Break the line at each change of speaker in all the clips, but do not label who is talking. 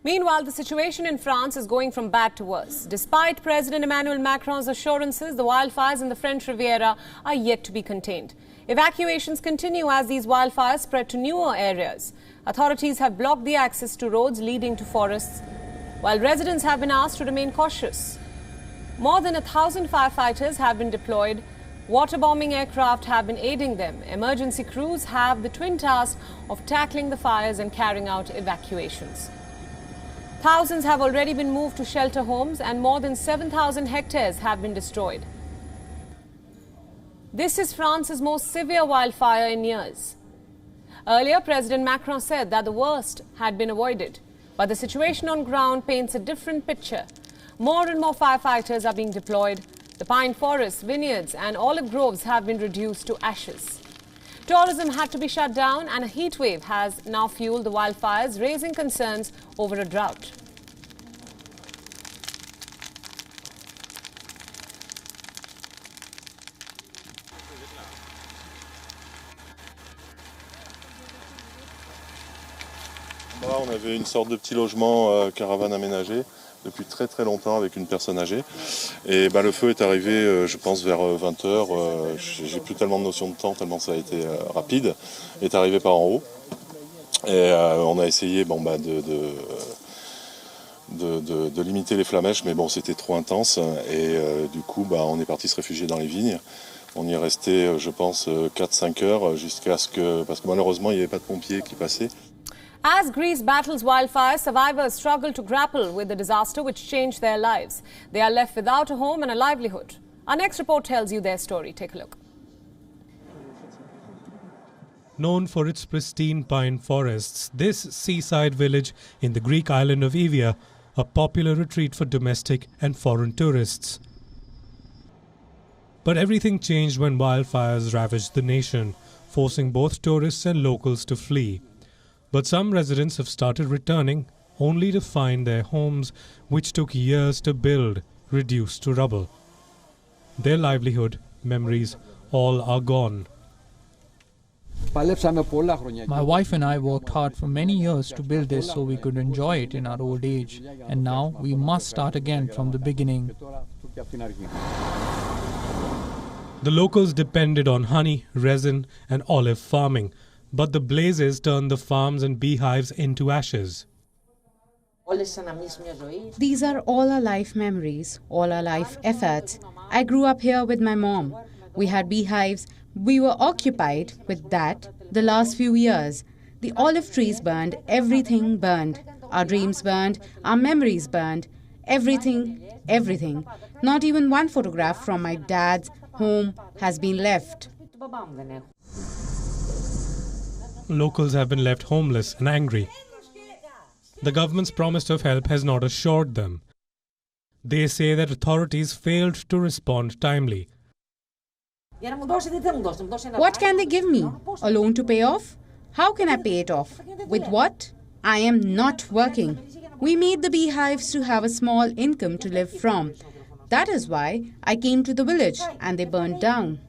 Meanwhile, the situation in France is going from bad to worse. Despite President Emmanuel Macron's assurances, the wildfires in the French Riviera are yet to be contained. Evacuations continue as these wildfires spread to newer areas. Authorities have blocked the access to roads leading to forests, while residents have been asked to remain cautious. More than 1,000 firefighters have been deployed. Water-bombing aircraft have been aiding them. Emergency crews have the twin task of tackling the fires and carrying out evacuations. Thousands have already been moved to shelter homes and more than 7,000 hectares have been destroyed. This is France's most severe wildfire in years. Earlier, President Macron said that the worst had been avoided, but the situation on ground paints a different picture. More and more firefighters are being deployed. The pine forests, vineyards and olive groves have been reduced to ashes. Tourism had to be shut down and a heat wave has now fueled the wildfires, raising concerns over a drought.
Là, on avait une sorte de petit logement caravane aménagé depuis très longtemps avec une personne âgée. Et le feu est arrivé, je pense, vers 20h. J'ai plus tellement de notion de temps, tellement ça a été rapide. Il est arrivé par en haut. Et on a essayé de limiter les flamèches, mais bon, c'était trop intense. Et du coup, on est parti se réfugier dans les vignes. On y est resté, je pense, 4-5 heures jusqu'à ce que... Parce que malheureusement, il n'y avait pas de pompiers qui passaient.
As Greece battles wildfires, survivors struggle to grapple with the disaster which changed their lives. They are left without a home and a livelihood. Our next report tells you their story. Take a look.
Known for its pristine pine forests, this seaside village in the Greek island of Evia, a popular retreat for domestic and foreign tourists. But everything changed when wildfires ravaged the nation, forcing both tourists and locals to flee. But some residents have started returning, only to find their homes, which took years to build, reduced to rubble. Their livelihood, memories, all are gone.
My wife and I worked hard for many years to build this so we could enjoy it in our old age. And now we must start again from the beginning.
The locals depended on honey, resin, and olive farming. But the blazes turned the farms and beehives into ashes.
These are all our life memories, all our life efforts. I grew up here with my mom. We had beehives. We were occupied with that the last few years. The olive trees burned, everything burned. Our dreams burned, our memories burned. Everything. Not even one photograph from my dad's home has been left.
Locals have been left homeless and angry. The government's promise of help has not assured them. They say that authorities failed to respond timely.
What can they give me? A loan to pay off? How can I pay it off? With what? I am not working. We made the beehives to have a small income to live from. That is why I came to the village and they burned down.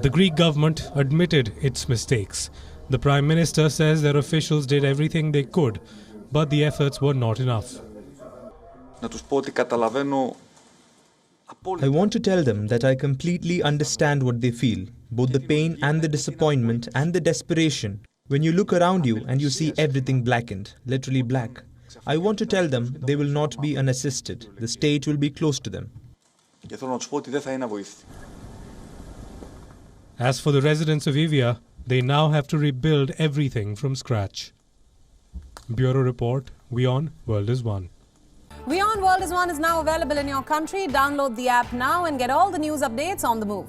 The Greek government admitted its mistakes. The Prime Minister says their officials did everything they could, but the efforts were not enough.
I want to tell them that I completely understand what they feel, both the pain and the disappointment and the desperation. When you look around you and you see everything blackened, literally black, I want to tell them they will not be unassisted. The state will be close to them.
As for the residents of Evia, they now have to rebuild everything from scratch. Bureau Report, WION World is One.
WION World is One is now available in your country. Download the app now and get all the news updates on the move.